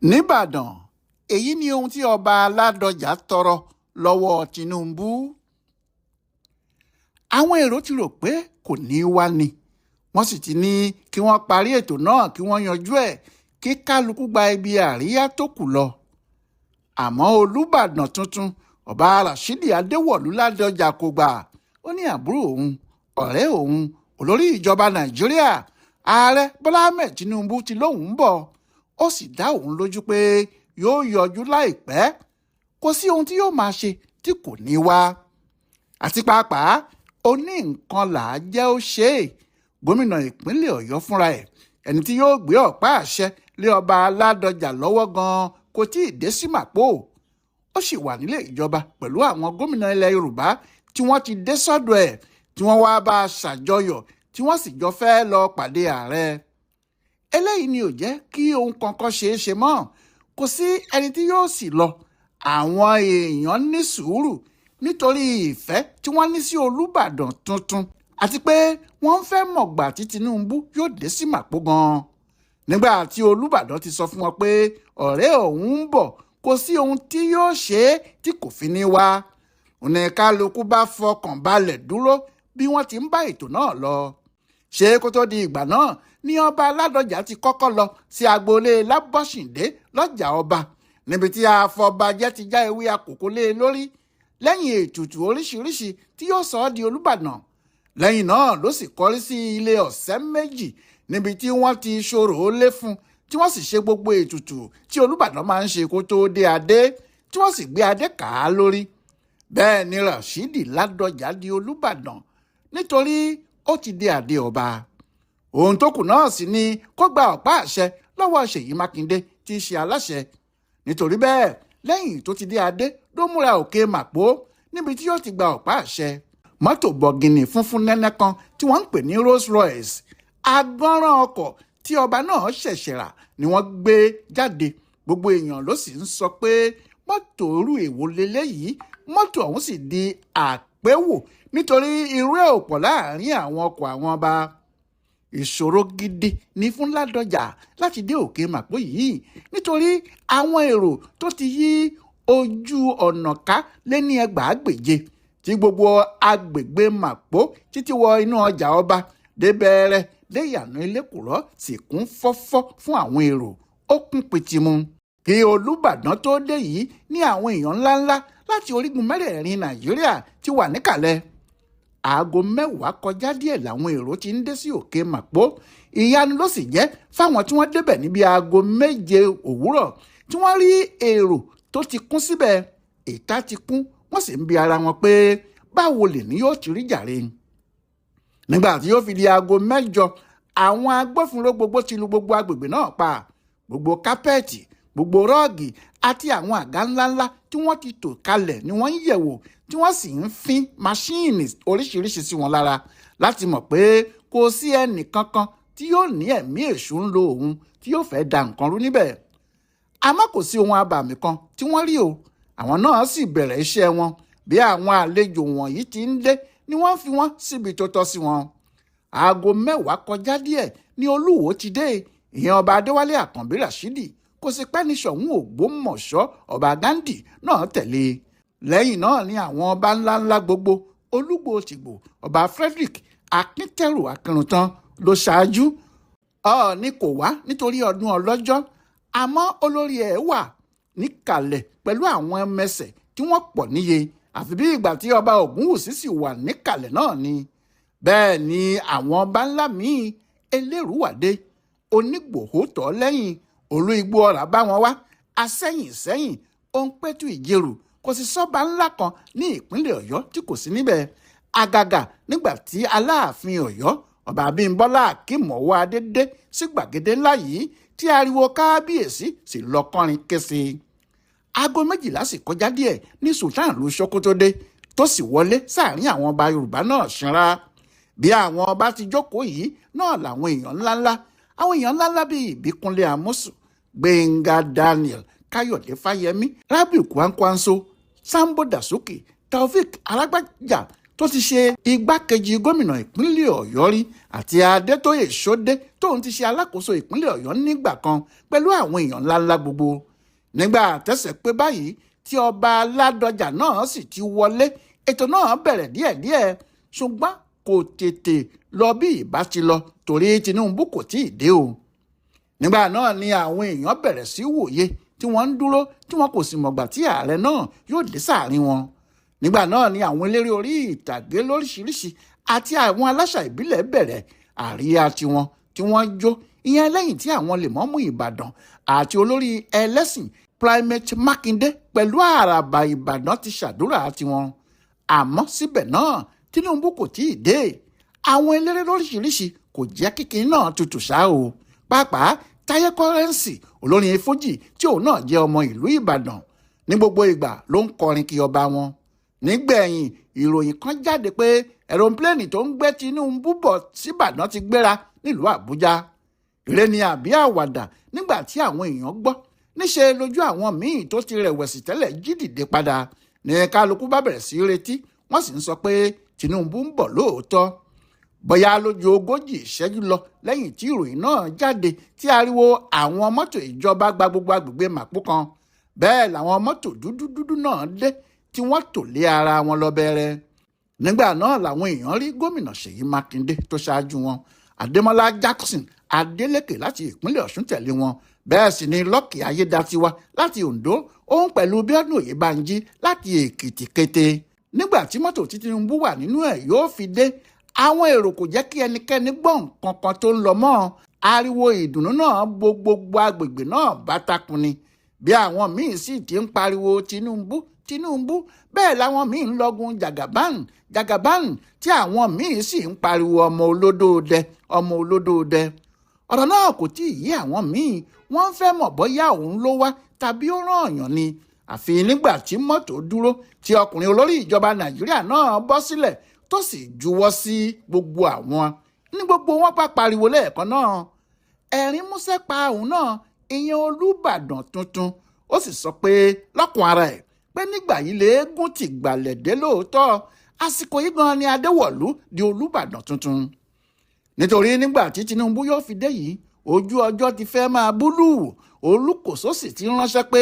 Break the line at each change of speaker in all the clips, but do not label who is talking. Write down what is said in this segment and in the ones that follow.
nìbàdàn èyí ni ohun tí ọba ládọjà tọrọ lọ́wọ́ Tinubu. àwọn èrò ti rò pé kò ní í wá ni wọ́n sì ti ní kí wọ́n parí ètò náà kí wọ́n yanjú ẹ̀ kí kálukú gba ibi àríyá tó kù lọ. àmọ́ olùbàdàn tuntun ọba Rashidi Adéwọ̀lú Ládọjà kò gbà. ó ní àbúrò òun ọ̀rẹ́ òun olórí ìjọba Nàìjíríà ààrẹ Bọ́lá Ahmed Tinubu ti lóun ń bọ̀. ó sì dá òun lójú pé yóò yọjú láìpẹ́. kò sí ohun tí yóò máa ṣe tí kò ní wá. àti pàápàá ó ní nǹkan là á jẹ́ ó ṣe é. gómìnà ìpínlẹ̀ Ọ̀yọ́ fúnra ẹ̀ ẹni tí yóò gbé ọ̀pá àṣẹ lé ọba Ládọjà lọ́wọ́ gan-an kò tí ì dé sí màpó. ó sì wà nílé ìjọba pẹ̀lú àwọn gómìnà ilẹ̀ Yorùbá tí wọ́n ti dé sọ́dọ̀ ẹ̀ tí wọ́n wá bá a ṣàjọyọ̀ tí wọ́n sì jọ fẹ́ lọ pàdé ààrẹ. eléyìí ni ò jẹ́ kí ohun kankan ṣeé ṣe mọ́. kò sí ẹni tí yóò sì lọ. àwọn èèyàn ní sùúrù nítorí ìfẹ́ tí wọ́n ní sí Olúbàdàn tuntun àti pé wọ́n ń fẹ́ mọ̀gbà tí Tinubu yóò dé sí màpó gan-an. nígbà tí Olúbàdàn ti sọ fún wọn pé ọ̀rẹ́ òun ń bọ̀ kò sí ohun tí yóò ṣe é tí kò fi ní wá. oníkálukú bá fọkàn balẹ̀ dúró bí wọ́n ti ń bá ètò náà lọ. ṣé kó tó di ìgbà náà ní ọba Ládọjà ti kọ́kọ́ lọ sí agboolé Lábọ́ṣìndé lọ́jà ọba níbi tí àfọ̀bàjẹ́ ti já ewé àkókò lé e lórí lẹ́yìn ètùtù oríṣiríṣi tí yóò sọ ọ́ di Olúbàdàn. lẹ́yìn náà ló sì kọrí sí ilé ọ̀sẹ́ méjì níbi tí wọ́n ti ṣòro ó lé fún tí wọ́n sì ṣe gbogbo ètùtù tí Olúbàdàn máa ń ṣe kó tó dé adé tí wọ́n sì gbé adé kà á lórí. bẹ́ẹ̀ ni Rashidi Ládọjà di Olúbàdàn nítorí ó ti dé adé ọba. ohun tó kù náà sì ni kó gba ọ̀pá àṣẹ lọ́wọ́ Ṣèyí Mákindé tí í ṣe aláṣẹ. nítorí bẹ́ẹ̀ lẹ́yìn tó ti dé adé ló múra òkè màpó níbi tí yóò ti gba ọ̀pá àṣẹ. mọ́tò bọ̀gìnì funfun nẹ́nẹ́ kan tí wọ́n ń pè ní Rolls Royce agbọ́nrán ọkọ̀ tí ọba náà ṣẹ̀ṣẹ̀ rà ni wọ́n gbé jáde. gbogbo èèyàn ló sì ń sọ pé mọ́tò irú èwo leléyìí. mọ́tò ọ̀hún sì di àpéwò nítorí irú ẹ̀ ò pọ̀ láàrin àwọn ọkọ̀ àwọn ọba. ìṣòro gidi ní fún Ládọjà láti dé òkè màpó yìí nítorí àwọn èrò tó ti yí ojú ọ̀nà ká lé ní ẹgbàágbèje tí gbogbo agbègbè màpó títí wọ inú ọjà ọba dé bẹ̀rẹ̀ dé ìyànà Elékùrọ́ sì kún fọ́fọ́ fún àwọn èrò. ó kún pìtìmù. kí Olúbàdàn tó dé yìí ní àwọn èèyàn ńláńlá láti orígun mẹ́rẹ̀ẹ̀rin Nàìjíríà ti wà níkàlẹ̀. aago 10 kọjá díẹ̀ làwọn èrò ti ń dé sí òkè màpó. ìyanu ló sì jẹ́ fáwọn tí wọ́n débẹ̀ níbi aago 7 òwúrọ̀ tí wọ́n rí èrò tó ti kún síbẹ̀. ìta ti kún wọ́n sì ń bi ara wọn pé báwo lè ní yóò ti rí jàre. nígbà tí yóò fi di aago 8 àwọn agbófinró gbogbo ti lu gbogbo agbègbè náà pa. gbogbo kápẹ́ẹ̀tì gbogbo rọ́ọ̀gì àti àwọn àga ńláńlá tí wọ́n ti tò kalẹ̀ ni wọ́n ń yẹ̀wò tí wọ́n sì ń fín máṣíìnì oríṣiríṣi sí wọn lára láti mọ̀ pé kò sí ẹnì kankan tí yóò ní ẹ̀mí èṣù ń lo òun tí yóò fẹ́ da nǹkan rú níbẹ̀. àmọ́ kò sí ohun abàmì kan tí wọ́n rí o. àwọn náà sì bẹ̀rẹ̀ iṣẹ́ wọn. bí àwọn àlejò wọ̀nyí ti ń dé ni wọ́n fi wọ́n síbi tó tọ́ sí wọn. aago 10 kọjá díẹ̀ ni Olúwo ti dé. ìyẹn ọba Adéwálé Àkànbí Rashidi kò sí pẹ́ ní Ṣọ̀ún Ògbómọ̀ṣọ́ ọba Ghandi náà tẹ̀lé. lẹ́yìn náà ni àwọn ọba ńláńlá gbogbo Olúgbò Tìgbò ọba Frederick Akíntẹ́rù Akínruntan ló ṣáájú. Ọọ̀ni kò wá nítorí ọdún Ọlọ́jọ́ àmọ́ olórí ẹ̀ wà níkàlẹ̀ pẹ̀lú àwọn ẹmẹsẹ̀ tí wọ́n pọ̀ níye àfi bí ìgbà tí ọba Ògúnwùsì sì wà níkàlẹ̀ náà ni. bẹ́ẹ̀ ni àwọn ọba ńlá míì Elérùwàdé Onígbòho tọ̀ lẹ́yìn Olú Igbó Ọrà bá wọn wá. Asẹ́yìn Òǹpẹ̀tù Ìjẹ̀rù kò sí sọ́ba ńlá kan ní ìpínlẹ̀ Ọ̀yọ́ tí kò sí níbẹ̀. àgàgà nígbà tí Aláàfin Ọ̀yọ́ ọba Abímbọ́lá Akeem Ọwọ́adé dé sí gbàgede ńlá yìí tí ariwo kábíyèsí sì lọ kọrin kése. aago 12 sì kọjá díẹ̀ ní Sultan ìlú Sókótó dé tó sì wọlé sáàrin àwọn ọba Yorùbá náà ṣanra. bí àwọn ọba ti jókòó yìí náà làwọn èèyàn ńláńlá bíi Ìbíkúnlé Amósùn Gbénga Daniel Káyọ̀dé Fáyẹmí Rábìù Kwankwanso Sambo Dasuki Taofik Alágbájá tó ti ṣe igbákejì gómìnà ìpínlẹ̀ Ọ̀yọ́ rí àti Adétóyè Ṣódé tóun ti ṣe alákòóso ìpínlẹ̀ Ọ̀yọ́ nígbà kan pẹ̀lú àwọn èèyàn ńláńlá gbogbo. Nígbà tẹ́sẹ̀ pé báyìí tí ọba Ládọjà náà sì ti wọlé, ètò náà bẹ̀rẹ̀ díẹ̀díẹ̀ ṣùgbọ́n kò tètè lọ bí ìbá ti lọ torí Tinubu kò tí ì dé o. Nígbà náà ni àwọn èèyàn bẹ̀rẹ̀ sí wòye tí wọ́n ń dúró tí wọn kò sì mọ̀gbà tí ààrẹ náà yóò dé sáàrin wọn. Nígbà náà ni àwọn eléré orí ìtàgé lóríṣiríṣi àti àwọn aláṣà ìbílẹ̀ bẹ̀rẹ̀ àríyá tiwọn tí wọ́n jó, ìyẹn lẹ́yìn tí àwọn lèmọ́mù Ìbàdàn àti olórí ẹlẹ́sìn Primate Mákindé pẹ̀lú àràbà Ìbàdàn ti ṣàdúrà tiwọn. Àmọ́ síbẹ̀ náà Tinubu kò tí ì dé. Àwọn eléré lóríṣiríṣi kò jẹ́ kíkiri náà tutù ṣá o. Pàápàá Táyé Kọ́rẹ́ǹsì olórin fújì tí òun náà jẹ́ ọmọ ìlú Ìbàdàn ní gbogbo ìgbà ló ń kọrin kí ọba wọn. Nígbẹ̀yìn ìròyìn kan jáde pé ẹ̀rọ̀pléènì tó ń gbé Tinubu bọ̀ síbàdàn ti gbéra nílùú Àbújá. Eré ni àbí àwàdà nígbà tí àwọn èèyàn gbọ́, níṣe lójú àwọn míì tó ti rẹ̀wẹ̀sì tẹ́lẹ̀ jí dìde padà ní kálukú bá bẹ̀rẹ̀ sí retí, wọ́n sì ń sọ pé Tinubu ń bọ̀ lóòótọ́. Bóyá lójú 40 ìṣẹ́jú lọ lẹ́yìn tí ìròyìn náà jáde tí ariwo àwọn mọ́tò ìjọba gba gbogbo agbègbè Màpó kan, bẹ́ẹ̀ làwọn mọ́tò dúdú náà dé tí wọ́n tò lé ara wọn lọ bẹ̀rẹ̀. Nígbà náà làwọn èèyàn rí gómìnà Ṣèyí Mákindé tó ṣáájú wọn, Adémọ́lá Jackson Adélékè láti ìpínlẹ̀ Ọ̀ṣun tẹ̀lé wọn, bẹ́ẹ̀ sì ni Lucky Ayédatiwa láti Oǹdó, òun pẹ̀lú Bíọ́dún Oyèbánjí láti Èkìtì Kété. Nígbà tí mọ́tò tí Tinubu wà nínú ẹ̀ yóò fi dé, àwọn èrò kò jẹ́ kí ẹnikẹ́ni gbọ́ nǹkan kan tó ń lọ mọ́. Ariwo ìdùnnú náà bo gbogbo agbègbè náà bátakùn ni. Bí àwọn míì sì ti ń pariwo Tinubu Tinubu, bẹ́ẹ̀ làwọn míì ń lọ́gun Jagaban tí àwọn míì sì ń pariwo ọmọ olódóodẹ ọmọ olódóodẹ. Ọ̀rọ̀ náà kò tí ì yé àwọn míì, wọ́n ń fẹ́ mọ̀ bóyá òun ló wá tàbí ó rán ọ̀yàn ni. Àfi nígbà tí mọ́tò dúró tí ọkùnrin olórí ìjọba Nàìjíríà náà bọ́ sílẹ̀ tó sì juwọ́ sí gbogbo àwọn, ní gbogbo wọn bá pariwo lẹ́ẹ̀kan náà. Ẹ̀rín músẹ́ pa òun náà, ìyẹn Olúbàdàn tuntun, ó sì sọ pé lọ́kùn ara ẹ̀ pé nígbà yìí léégún ti gbàlẹ̀ dé lóòótọ́, àsìkò yìí gan ni Adéwọ̀lú di Olúbàdàn tuntun. Nítorí nígbà tí Tinubu yóò fi dé yìí, ojú ọjọ́ ti fẹ́ máa búlù. Olúkòso sì ti ránṣẹ́ pé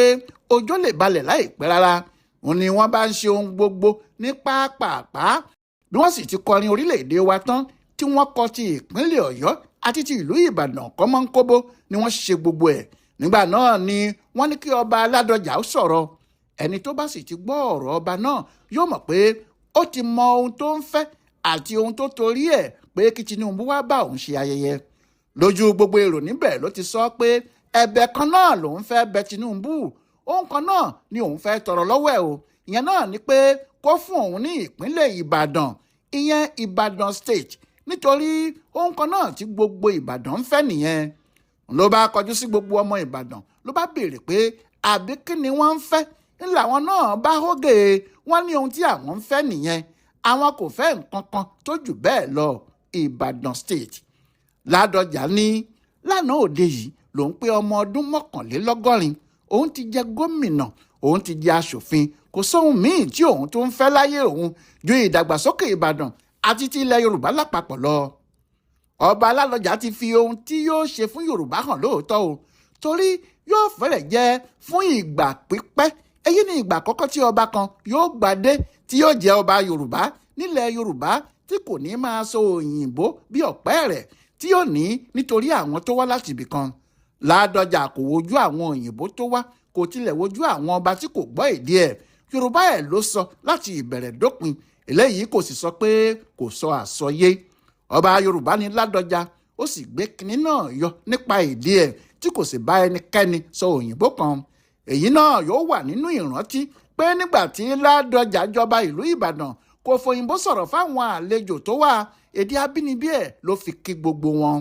ọjọ́ lè balẹ̀ láìpẹ́ rárá. Òun ni wọ́n bá ń ṣe ohun gbogbo ní pápápá. Bí wọ́n sì ti kọrin orílẹ̀-èdè wa tán tí wọ́n kọ ti ìpínlẹ̀ Ọ̀yọ́ àti ti ìlú Ìbàdàn kọ́mọ́nkóbó ni wọ́n ṣe gbogbo ẹ̀. Nígbà náà ni wọ́n ní kí ọba Ládọjà ó sọ̀rọ̀. Ẹni tó bá sì ti gbọ́ ọ̀rọ̀ ọba náà yóò mọ̀ pé ó ti mọ ohun tó ń fẹ́ àti ohun tó torí ẹ̀ pé kí Tinubu wá bá òun ṣe ayẹyẹ. Lójú gbogbo èrò níbẹ̀ ló ti sọ pé ẹ̀bẹ̀ kan náà lòun fẹ́ bẹ Tinubu, ohun kan náà ni òun fẹ́ tọrọ lọ́wọ́ ẹ̀ o. Ìyẹn náà ni pé kó fún òun ní ìpínlẹ̀ Ìbàdàn, ìyẹn Ìbàdàn state, nítorí ohun kan náà tí gbogbo Ìbàdàn ń fẹ́ nìyẹn. Ló bá kọjú sí gbogbo ọmọ Ìbàdàn ló bá béèrè pé àbí kí ni wọ́n ń fẹ́. Ńlá wọn náà bá hógè, wọ́n ní ohun tí àwọn ń fẹ́ nìyẹn, àwọn kò fẹ́ nǹkan kan tó jù bẹ́ẹ̀ lọ. Ìbàdàn state. Ládọjà ní lánàá òde yìí lòun pé ọmọ ọdún 61, òun ti jẹ gómìnà, òun ti jẹ aṣòfin, kò sóhun míì tí òun tó ń fẹ́ láyé òun ju ìdàgbàsókè Ìbàdàn àti ti ilẹ̀ Yorùbá lápapọ̀ lọ. Ọba Ládọjà ti fi ohun tí yóò ṣe fún Yorùbá hàn lóòótọ́ o, torí yóò fẹ́rẹ̀ jẹ́ fún ìgbà pípẹ́. Èyí ni ìgbà àkọ́kọ́ tí ọba kan yóò gbadé tí yóò jẹ́ ọba Yorùbá nílẹ̀ Yorùbá, tí kò ní máa sọ òyìnbó bí ọ̀pẹ́ rẹ̀, tí yóò ní nítorí àwọn tó wá láti ibì kan. Ládọjà kò wojú àwọn òyìnbó tó wá, kò tilẹ̀ wojú àwọn ọba tí kò gbọ́ èdè ẹ̀. Yorùbá ẹ̀ ló sọ láti ìbẹ̀rẹ̀ dópin. Eléyìí kò sì sọ pé kò sọ àsọyé. Ọba Yorùbá ni Ládọjà, ó sì gbé kinní náà yọ nípa èdè ẹ̀ tí kò sì bá ẹnikẹ́ni sọ òyìnbó kan. Èyí náà yóò wà nínú ìrántí pé nígbà tí Ládọjà jọba ìlú Ìbàdàn kò fòyìnbó sọ̀rọ̀ fáwọn àlejò tó wà, èdè abínibí ẹ̀ ló fi kí gbogbo wọn.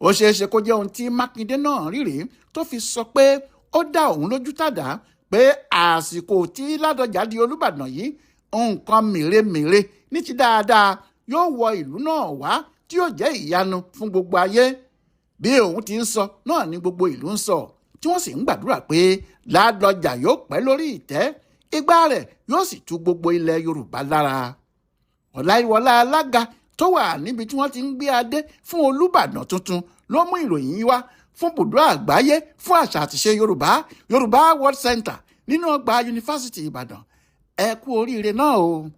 Ó ṣeé ṣe kó jẹ́ ohun tí Mákindé náà rí rèé tó fi sọ pé ó dá òun lójú tàdá pé àsìkò tí Ládọjà di Olúbàdàn yìí, nǹkan mèremère ní ti dáadáa yóò wọ ìlú náà wá tí yóò jẹ́ ìyanu fún gbogbo ayé. Bí òun ti ń sọ náà ni gbogbo ìlú ń sọ, tí wọ́n sì ń gbàdúrà pé Ládọjà yóò pẹ́ lórí ìtẹ́, igbá rẹ̀ yóò sì tu gbogbo ilẹ̀ Yorùbá lára. Ọláyíwọlá alága tó wà níbi tí wọ́n ti ń gbé adé fún Olúbàdàn tuntun ló mú ìròyìn yìí wá fún Ibùdó Àgbáyé fún Àṣà àtìṣe Yorùbá World Center nínú ọgbà Yunifásitì Ìbàdàn. Ẹ kú oríire náà o.